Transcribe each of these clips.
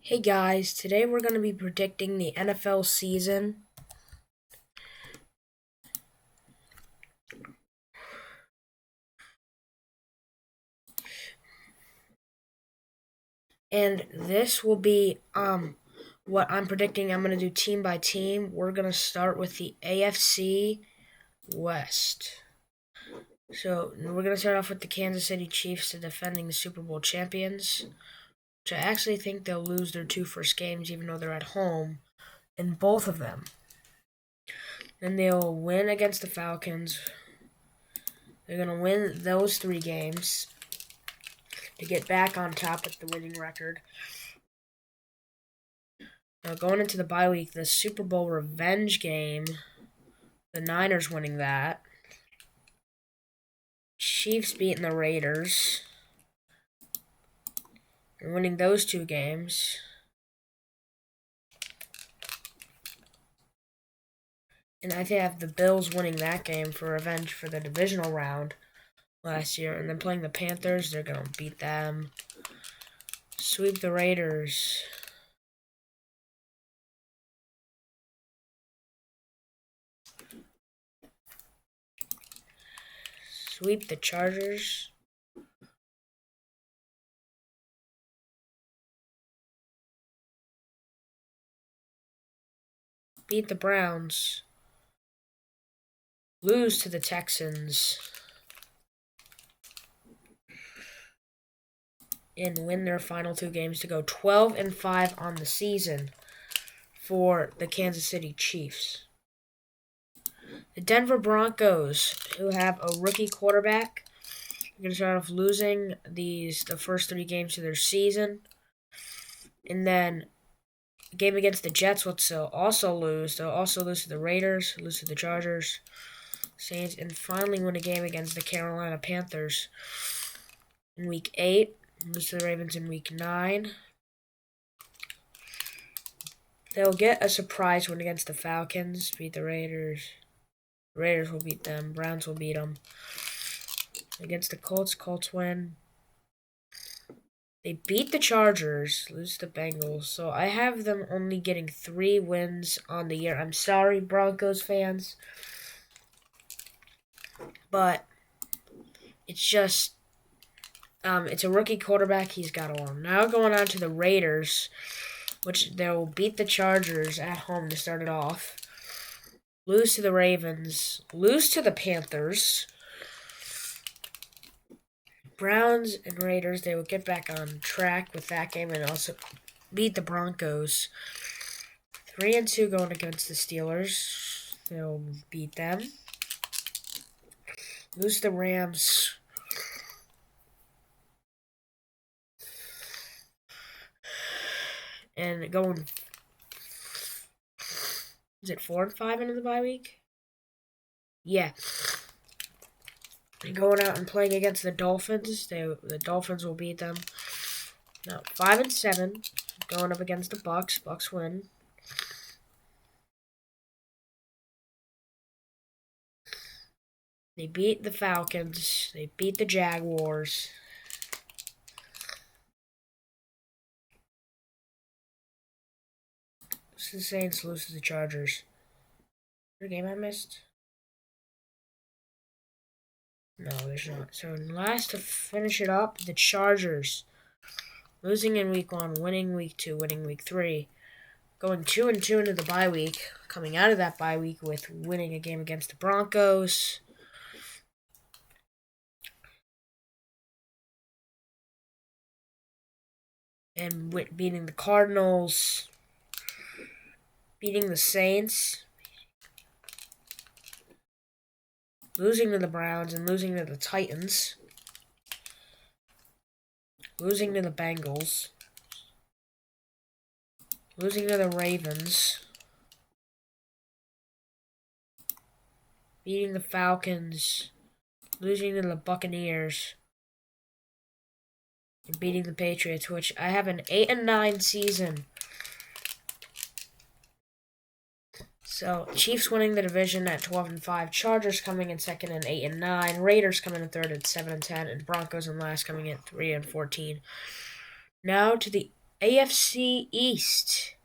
Hey guys, today we're going to be predicting the NFL season. And this will be what I'm predicting. I'm going to do team by team. We're going to start with the AFC West. So, we're going to start off with the Kansas City Chiefs, the defending Super Bowl champions, which I actually think they'll lose their two first games even though they're at home in both of them. Then they'll win against the Falcons. They're going to win those three games to get back on top with the winning record. Now, going into the bye week, the Super Bowl revenge game, the Niners winning that. Chiefs beating the Raiders and winning those two games. And I think I have the Bills winning that game for revenge for the divisional round last year. And then playing the Panthers, they're going to beat them. Sweep the Raiders. Sweep the Chargers. Beat the Browns. Lose to the Texans. And win their final two games to go 12-5 on the season for the Kansas City Chiefs. The Denver Broncos, who have a rookie quarterback, are going to start off losing the first three games of their season. And then the game against the Jets, which they'll also lose. They'll also lose to the Raiders, lose to the Chargers, Saints, and finally win a game against the Carolina Panthers in Week 8. Lose to the Ravens in Week 9. They'll get a surprise win against the Falcons, beat the Raiders. The Raiders will beat them. Browns will beat them. Against the Colts win. They beat the Chargers, lose to the Bengals. So I have them only getting 3 wins on the year. I'm sorry, Broncos fans. But it's just, it's a rookie quarterback. He's got to learn. Now going on to the Raiders, which they'll beat the Chargers at home to start it off. Lose to the Ravens. Lose to the Panthers. Browns and Raiders, they will get back on track with that game and also beat the Broncos. 3-2 going against the Steelers. They'll beat them. Lose the Rams. And going, is it 4-5 into the bye week? Yeah. Going out and playing against the Dolphins. The Dolphins will beat them. Now 5-7. Going up against the Bucks. Bucks win. They beat the Falcons. They beat the Jaguars. The Saints lose to the Chargers. The game I missed? No, there's not. So last to finish it up, the Chargers. Losing in week 1, winning week 2, winning week 3. Going 2-2 into the bye week. Coming out of that bye week with winning a game against the Broncos. And beating the Cardinals. Beating the Saints. Losing to the Browns and losing to the Titans. Losing to the Bengals. Losing to the Ravens. Beating the Falcons. Losing to the Buccaneers. And beating the Patriots, which I have an 8-9 season. So, Chiefs winning the division at 12-5, Chargers coming in second at 8-9, Raiders coming in third at 7-10, and Broncos in last coming in 3-14. Now to the AFC East.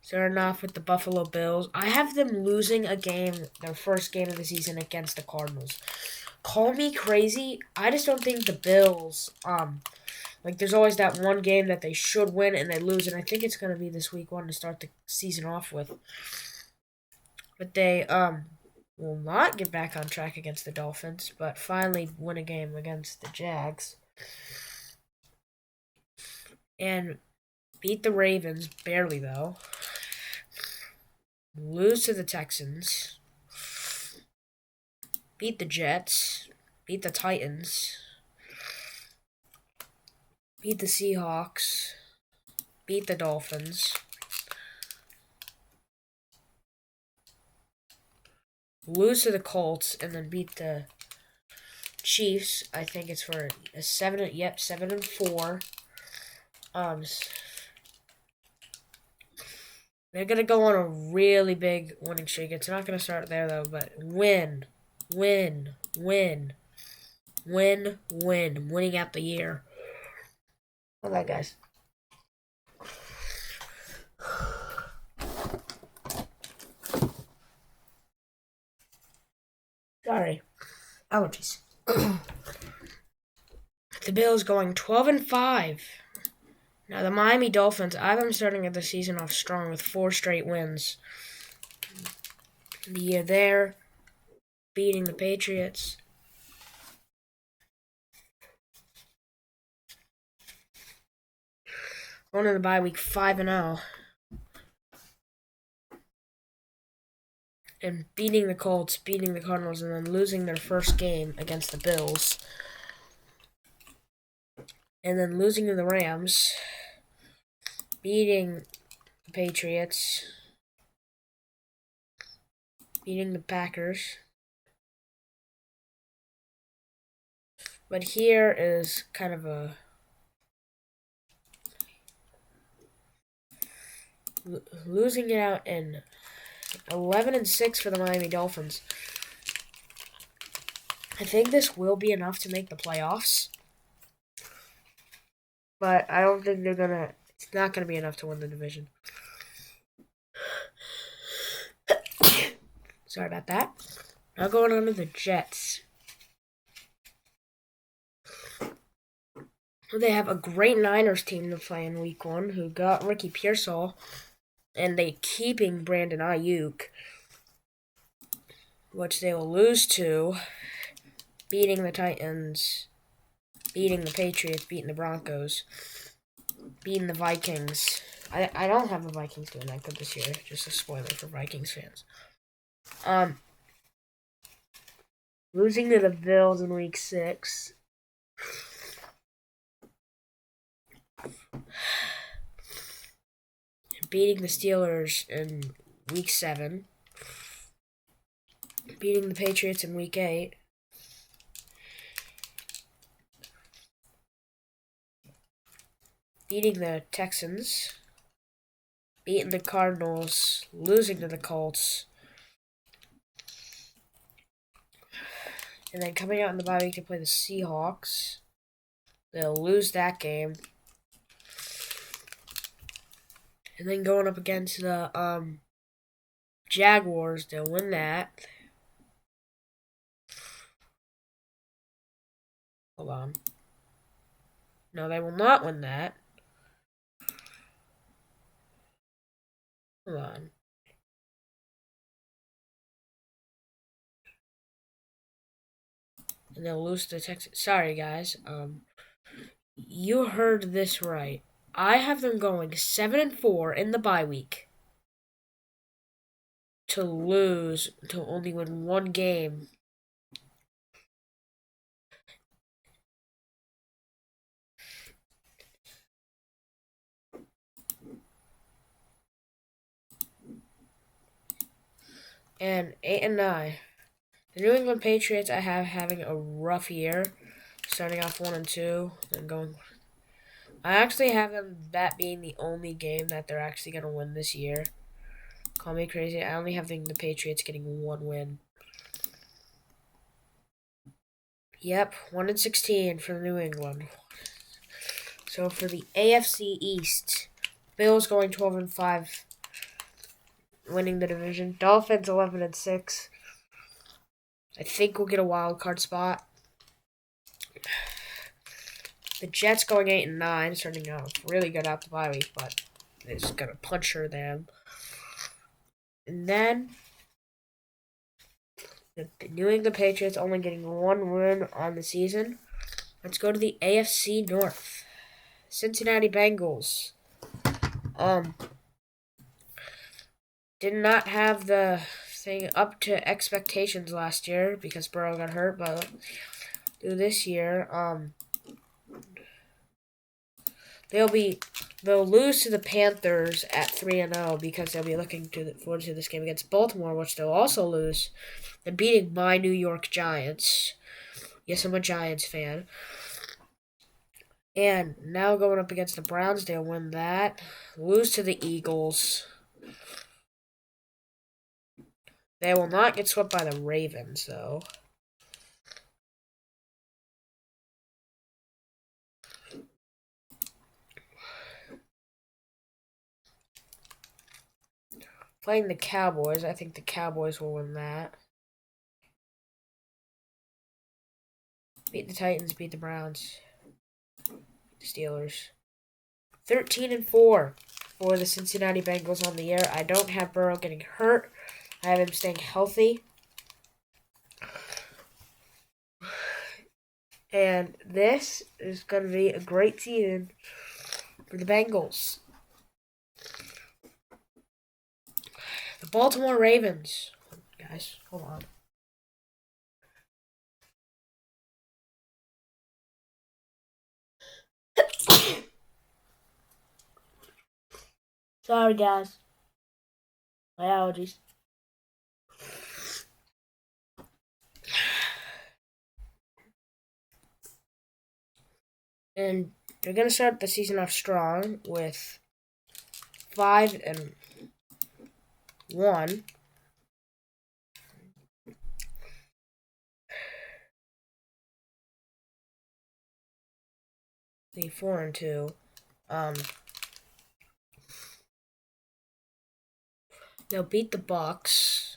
Starting off with the Buffalo Bills. I have them losing a game, their first game of the season against the Cardinals. Call me crazy. I just don't think the Bills, there's always that one game that they should win and they lose, and I think it's going to be this week 1 to start the season off with. But they, will not get back on track against the Dolphins, but finally win a game against the Jags. And beat the Ravens, barely though. Lose to the Texans. Beat the Jets. Beat the Titans. Beat the Seahawks. Beat the Dolphins. Lose to the Colts and then beat the Chiefs. I think it's for a 7-4. They're gonna go on a really big winning streak. It's not gonna start there though, but winning out the year. Alright, guys. Sorry. Allergies. The Bills going 12-5. Now, the Miami Dolphins, I have them starting at the season off strong with 4 straight wins. The year there, beating the Patriots. Going to the bye week 5-0. And beating the Colts, beating the Cardinals, and then losing their first game against the Bills. And then losing to the Rams. Beating the Patriots. Beating the Packers. But here is kind of a losing it out in 11-6 for the Miami Dolphins. I think this will be enough to make the playoffs. But I don't think it's not gonna be enough to win the division. Sorry about that. Now going on to the Jets. They have a great Niners team to play in week 1 who got Ricky Pearsall. And they keeping Brandon Ayuk, which they will lose to, beating the Titans, beating the Patriots, beating the Broncos, beating the Vikings. I don't have the Vikings doing that good this year. Just a spoiler for Vikings fans. Losing to the Bills in week 6. Beating the Steelers in week 7. Beating the Patriots in week 8. Beating the Texans. Beating the Cardinals. Losing to the Colts. And then coming out in the bye week to play the Seahawks. They'll lose that game. And then going up against the Jaguars, they'll win that. Hold on. No, they will not win that. Hold on. And they'll lose to Texas. Sorry, guys. You heard this right. I have them going 7-4 in the bye week to only win 1 game. And 8-9. The New England Patriots I have having a rough year, starting off 1-2, then going. I actually have them that being the only game that they're actually going to win this year. Call me crazy. I only have the Patriots getting 1 win. Yep, 1-16 for New England. So for the AFC East, Bills going 12-5, winning the division. Dolphins 11-6. I think we'll get a wild card spot. The Jets going 8-9, starting out really good out the bye week, but it's gonna puncture them. And then the New England Patriots only getting one win on the season. Let's go to the AFC North. Cincinnati Bengals. Did not have the thing up to expectations last year because Burrow got hurt, but this year, they'll lose to the Panthers at 3-0 because they'll be looking forward to this game against Baltimore, which they'll also lose, and beating my New York Giants. Yes, I'm a Giants fan. And now going up against the Browns, they'll win that. Lose to the Eagles. They will not get swept by the Ravens, though. Playing the Cowboys, I think the Cowboys will win that. Beat the Titans, beat the Browns, beat the Steelers. 13-4 for the Cincinnati Bengals on the year. I don't have Burrow getting hurt. I have him staying healthy. And this is going to be a great season for the Bengals. The Baltimore Ravens. Guys, hold on. Sorry, guys. My allergies. And they're going to start the season off strong with 5-1. The 4-2. They'll beat the Bucks.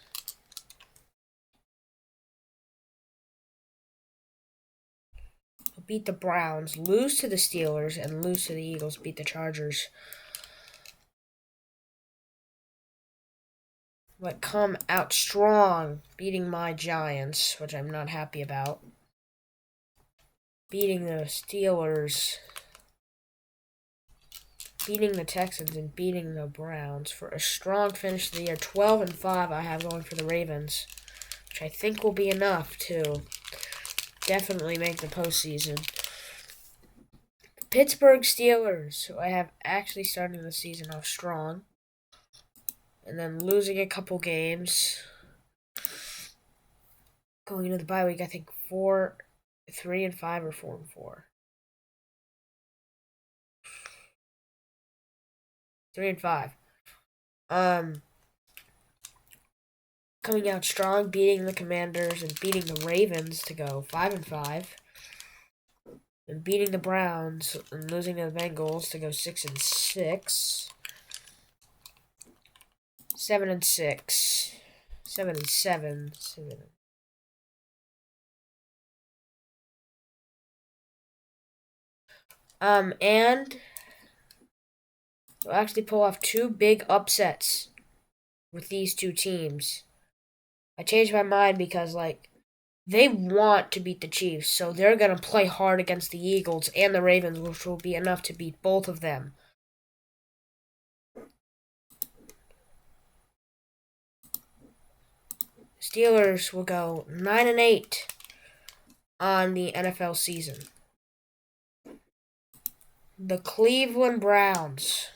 They'll beat the Browns, lose to the Steelers, and lose to the Eagles, beat the Chargers. But come out strong, beating my Giants, which I'm not happy about. Beating the Steelers, beating the Texans, and beating the Browns for a strong finish to the year. 12-5 I have going for the Ravens, which I think will be enough to definitely make the postseason. Pittsburgh Steelers, who I have actually starting the season off strong, and then losing a couple games. Going into the bye week, I think 3-5 or 4-4. 3-5. Coming out strong, beating the Commanders and beating the Ravens to go 5-5. And beating the Browns and losing to the Bengals to go 6-6. 7-6. 7-7. And we'll actually pull off two big upsets with these two teams. I changed my mind because, they want to beat the Chiefs, so they're going to play hard against the Eagles and the Ravens, which will be enough to beat both of them. Steelers will go 9-8 on the NFL season. The Cleveland Browns,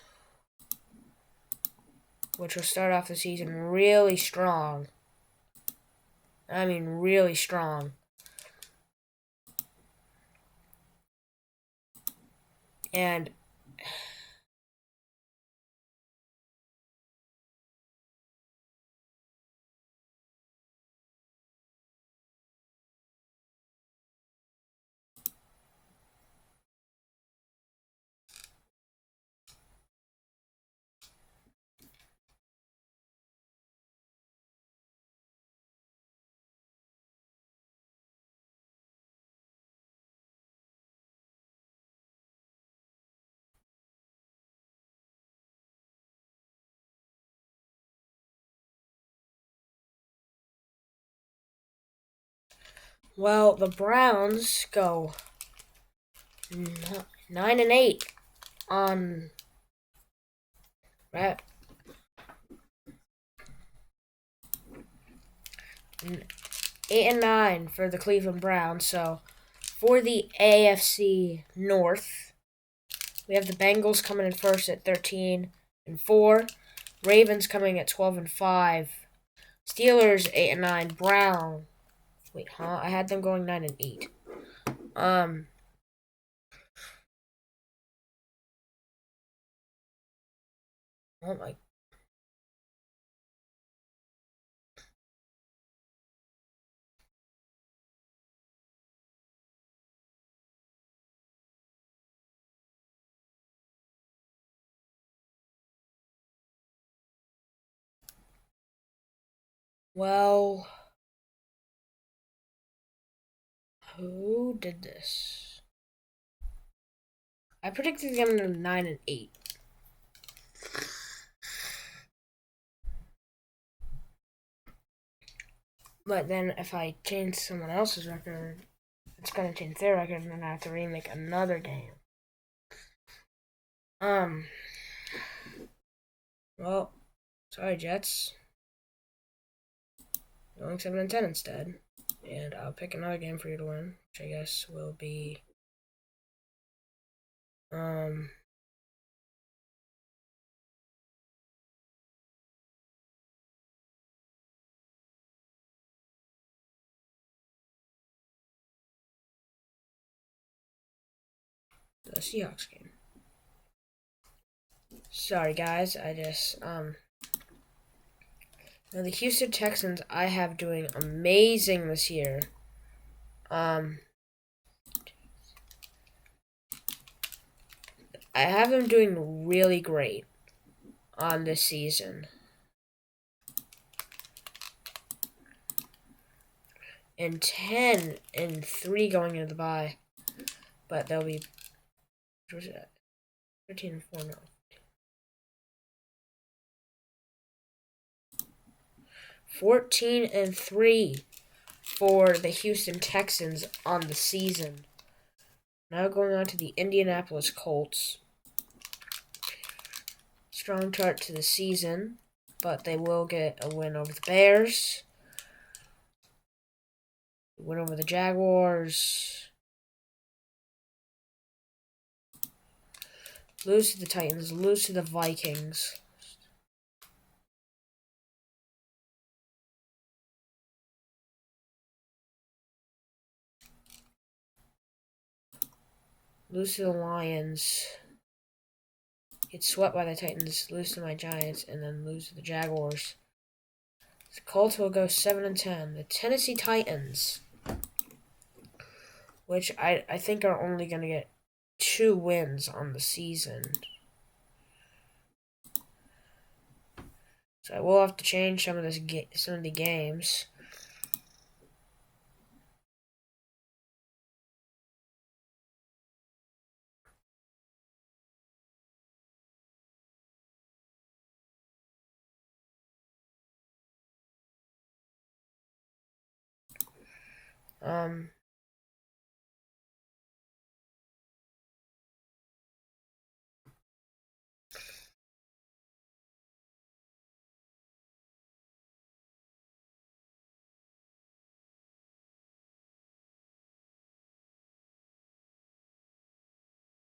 which will start off the season really strong. I mean, really strong. And Well, the Browns go 9-8 on right, 8-9 for the Cleveland Browns. So for the AFC North, we have the Bengals coming in first at 13-4, Ravens coming at 12-5, Steelers 8-9, Brown. Wait, huh? I had them going 9-8. Um, oh my. Well, who did this? I predicted them to 9-8. But then if I change someone else's record, it's gonna change their record, and then I have to remake another game. Well, sorry, Jets. Going 7-10 instead, and I'll pick another game for you to win, which I guess will be the Seahawks game. Sorry, guys. I just now the Houston Texans I have doing amazing this year. I have them doing really great on this season. And 10-3 going into the bye. But they'll be 13-4 now. 14-3 for the Houston Texans on the season. Now going on to the Indianapolis Colts. Strong start to the season, but they will get a win over the Bears. Win over the Jaguars. Lose to the Titans. Lose to the Vikings. Lose to the Lions. Get swept by the Titans. Lose to my Giants. And then lose to the Jaguars. The Colts will go 7-10. The Tennessee Titans, which I think are only going to get 2 wins on the season. So I will have to change some of the games.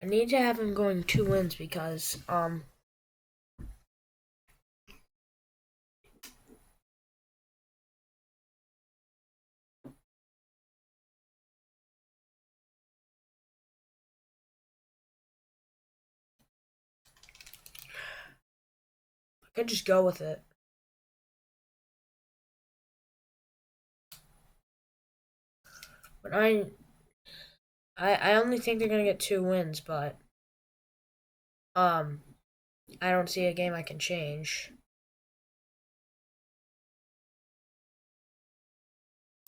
I need to have him going 2 wins because I could just go with it. But I only think they're gonna get 2 wins, but I don't see a game I can change.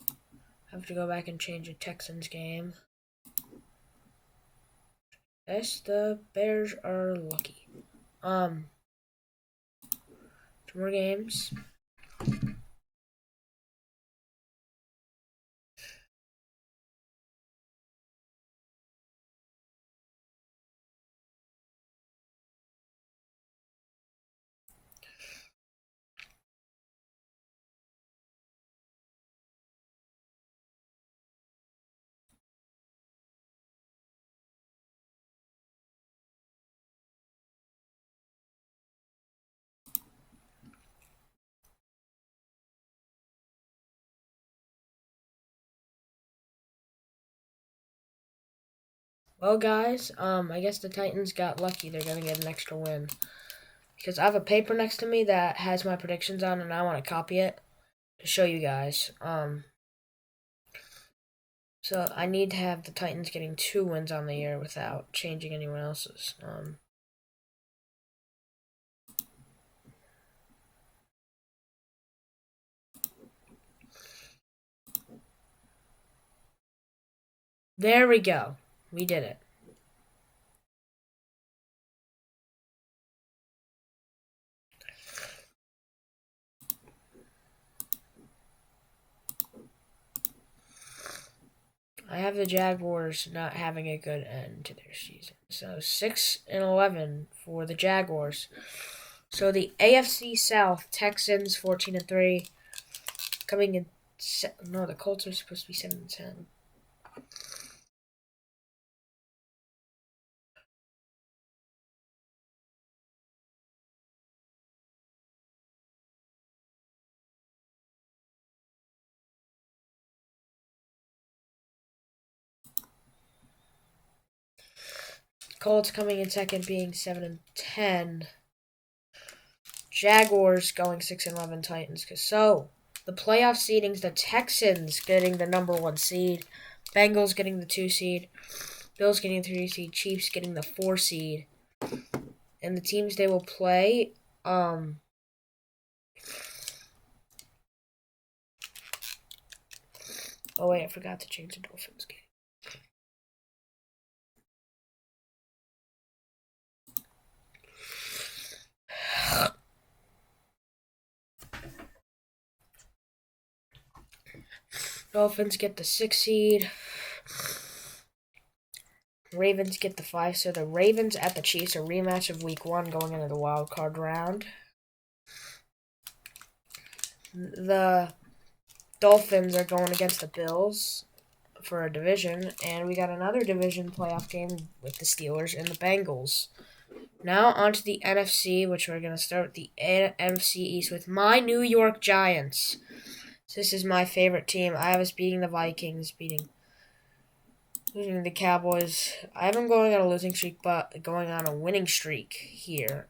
I have to go back and change a Texans game. Yes, the Bears are lucky. 2 more games. Well, guys, I guess the Titans got lucky. They're gonna get an extra win because I have a paper next to me that has my predictions on, and I want to copy it to show you guys. So I need to have the Titans getting 2 wins on the year without changing anyone else's. There we go. We did it. I have the Jaguars not having a good end to their season. So 6-11 for the Jaguars. So the AFC South, Texans 14-3, coming in. No, the Colts are supposed to be 7-10. Colts coming in second, being 7-10. Jaguars going 6-11. Titans. So the playoff seedings: the Texans getting the number 1 seed, Bengals getting the 2 seed, Bills getting the 3 seed, Chiefs getting the 4 seed, and the teams they will play. Oh wait, I forgot to change the Dolphins game. Dolphins get the 6 seed. Ravens get the 5. So the Ravens at the Chiefs, a rematch of Week 1 going into the wild card round. The Dolphins are going against the Bills for a division, and we got another division playoff game with the Steelers and the Bengals. Now on to the NFC, which we're going to start with the NFC East with my New York Giants. This is my favorite team. I have us beating the Vikings, losing the Cowboys. I have them going on a losing streak, but going on a winning streak here.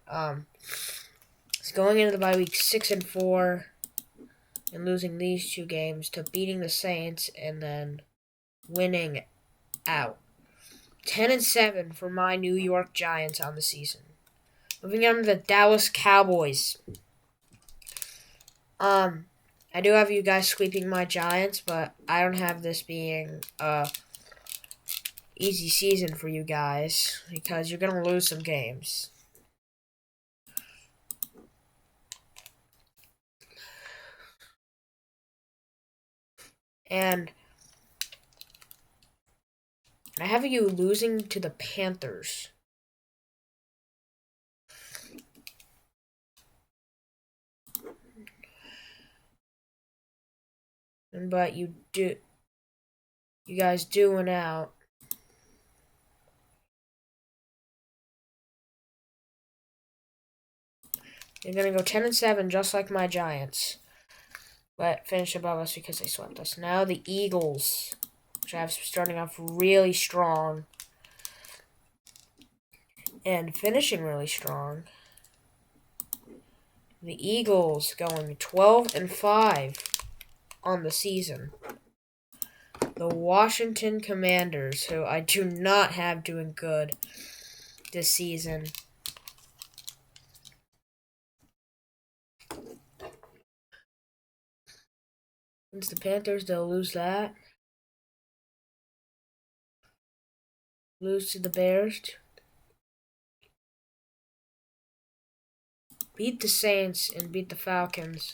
It's going into the bye week 6-4, and losing these 2 games to beating the Saints and then winning out. 10-7 for my New York Giants on the season. Moving on to the Dallas Cowboys. I do have you guys sweeping my Giants, but I don't have this being a easy season for you guys because you're gonna lose some games. And I have you losing to the Panthers. But you guys do win out. You're gonna go 10-7, just like my Giants, but finish above us because they swept us. Now the Eagles, which I have starting off really strong and finishing really strong. The Eagles going 12-5 on the season. The Washington Commanders, who I do not have doing good this season. Against the Panthers, they'll lose that. Lose to the Bears. Beat the Saints and beat the Falcons.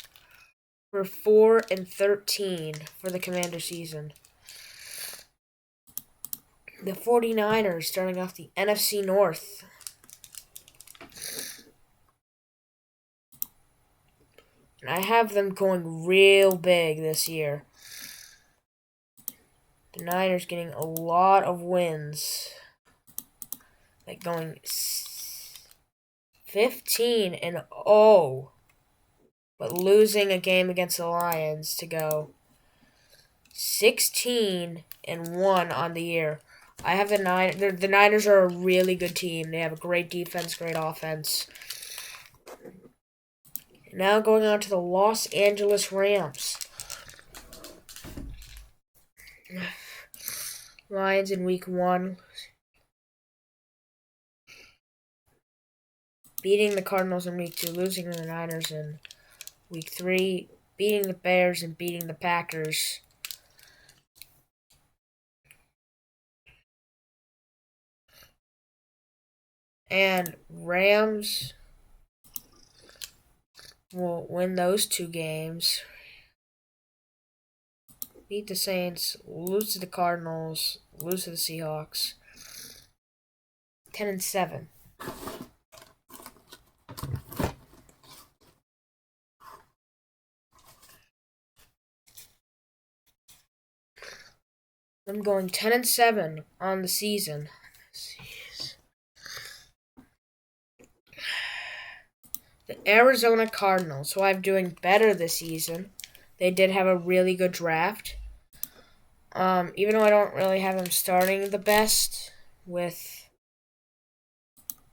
For 4-13 for the Commander season. The 49ers starting off the NFC North. And I have them going real big this year. The Niners getting a lot of wins. Like going 15-0. But losing a game against the Lions to go 16-1 on the year. I have the Niners. The Niners are a really good team. They have a great defense, great offense. Now going on to the Los Angeles Rams. Lions in week 1. Beating the Cardinals in week 2. Losing to the Niners in week 3. Beating the Bears and beating the Packers. And Rams will win those 2 games. Beat the Saints, lose to the Cardinals, lose to the Seahawks. 10-7. I'm going 10-7 on the season. Jeez. The Arizona Cardinals, who I'm doing better this season. They did have a really good draft. Even though I don't really have them starting the best with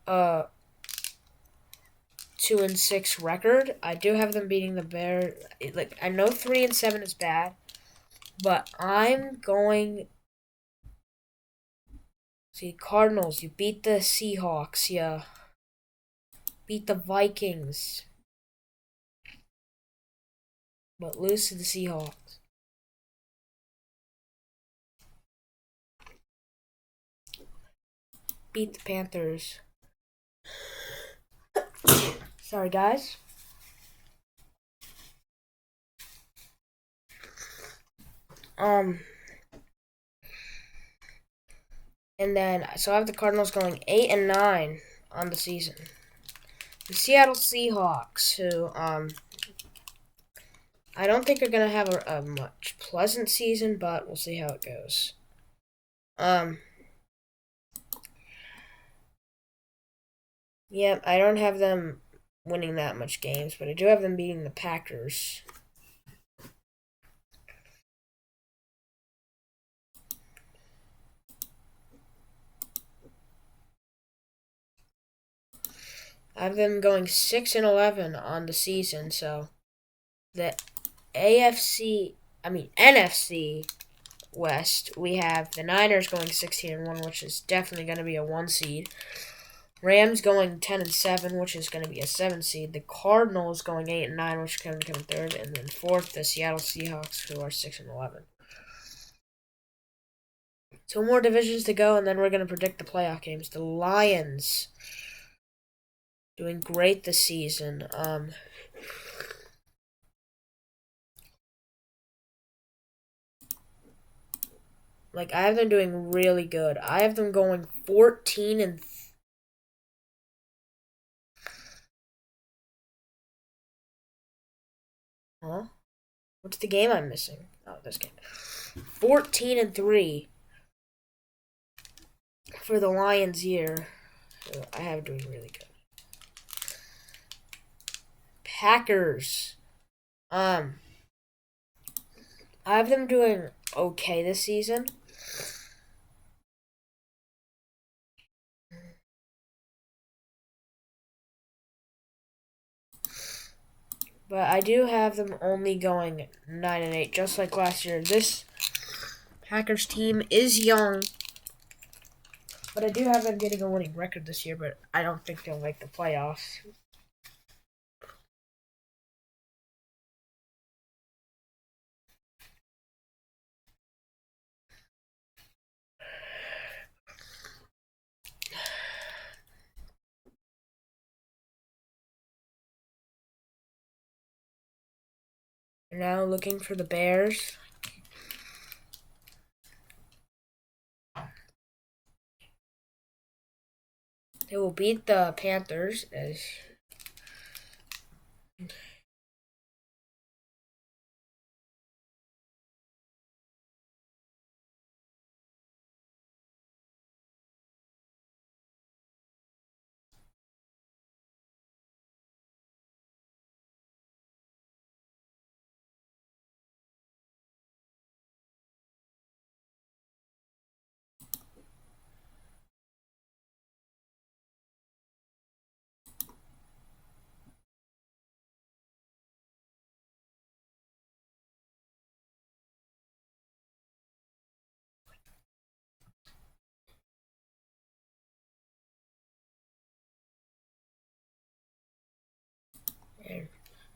2-6 record, I do have them beating the Bears. I know 3-7 is bad, but I'm going. See, Cardinals, you beat the Seahawks, you beat the Vikings, but lose to the Seahawks. Beat the Panthers. Sorry, guys. And then, so I have the Cardinals going 8-9 on the season. The Seattle Seahawks, who, I don't think are going to have a much pleasant season, but we'll see how it goes. Yep, I don't have them winning that much games, but I do have them beating the Packers. I have them going 6-11 on the season, so the NFC West, we have the Niners going 16-1, which is definitely going to be a 1 seed. Rams going 10-7, which is going to be a 7 seed. The Cardinals going 8-9, which can become 3rd, and then 4th, the Seattle Seahawks, who are 6-11. 2 more divisions to go, and then we're going to predict the playoff games. The Lions doing great this season. I have them doing really good. I have them going 14 Huh? What's the game I'm missing? Oh, this game. 14-3 for the Lions year. So I have doing really good. Packers. I have them doing okay this season. But I do have them only going 9-8, just like last year. This Packers team is young, but I do have them getting a winning record this year, but I don't think they'll make the playoffs. Now looking for the Bears. They will beat the Panthers as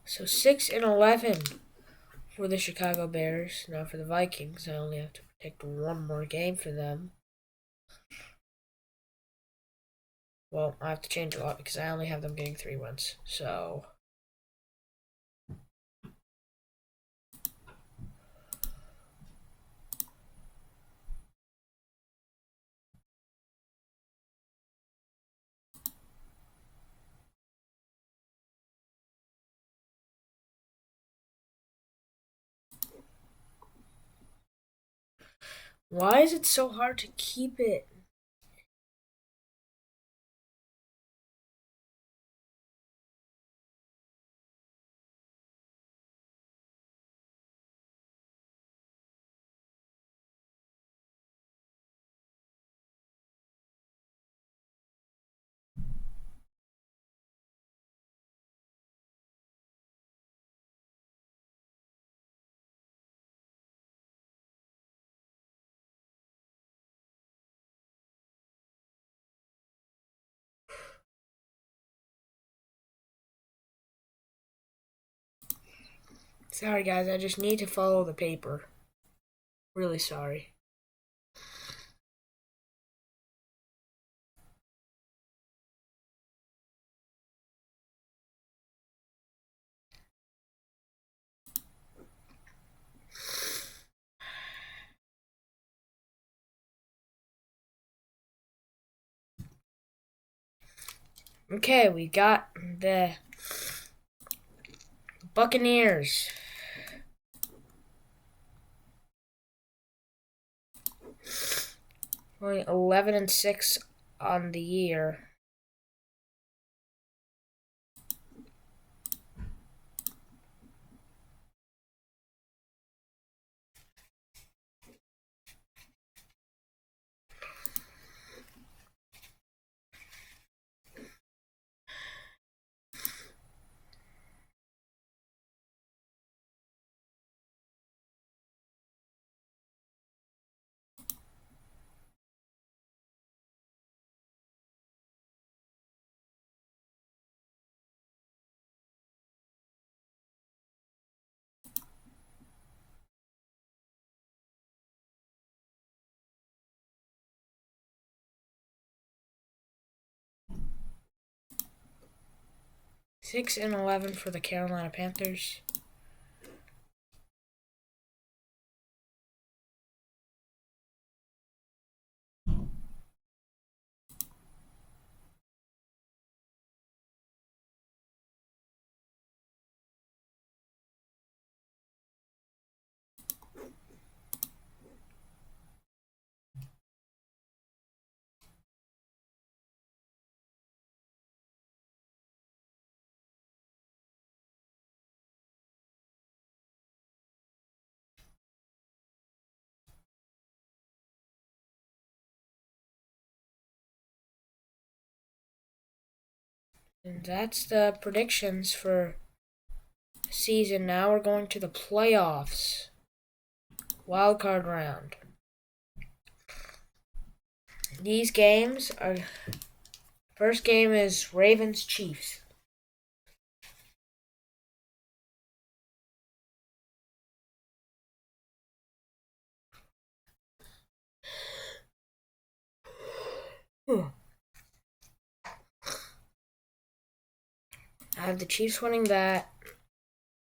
So 6-11 for the Chicago Bears. Now for the Vikings, I only have to predict one more game for them. Well, I have to change a lot because I only have them getting 3 wins. So why is it so hard to keep it? Sorry, guys, I just need to follow the paper. Really sorry. Okay, we got the Buccaneers. Only 11-6 on the year. Six and 11 for the Carolina Panthers. And that's the predictions for the season. Now we're going to the playoffs. Wild card round. These games are. First game is Ravens Chiefs. I have the Chiefs winning that,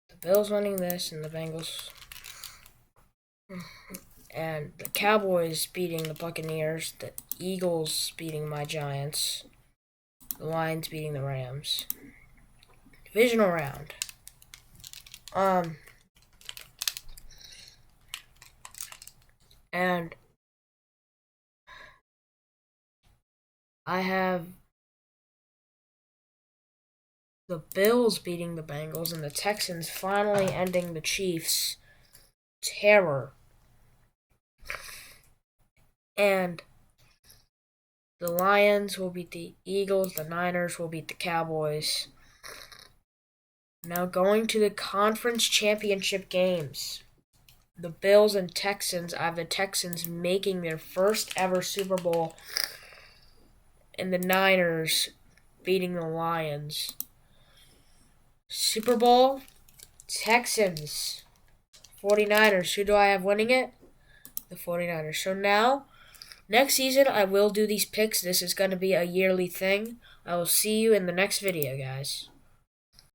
the Bills winning this, and the Bengals. And the Cowboys beating the Buccaneers, the Eagles beating my Giants, the Lions beating the Rams. Divisional round. And I have the Bills beating the Bengals and the Texans finally ending the Chiefs' terror. And the Lions will beat the Eagles, the Niners will beat the Cowboys. Now going to the conference championship games. The Bills and Texans, I have the Texans making their first ever Super Bowl, and the Niners beating the Lions. Super Bowl, Texans, 49ers. Who do I have winning it? The 49ers. So now, next season, I will do these picks. This is going to be a yearly thing. I will see you in the next video, guys.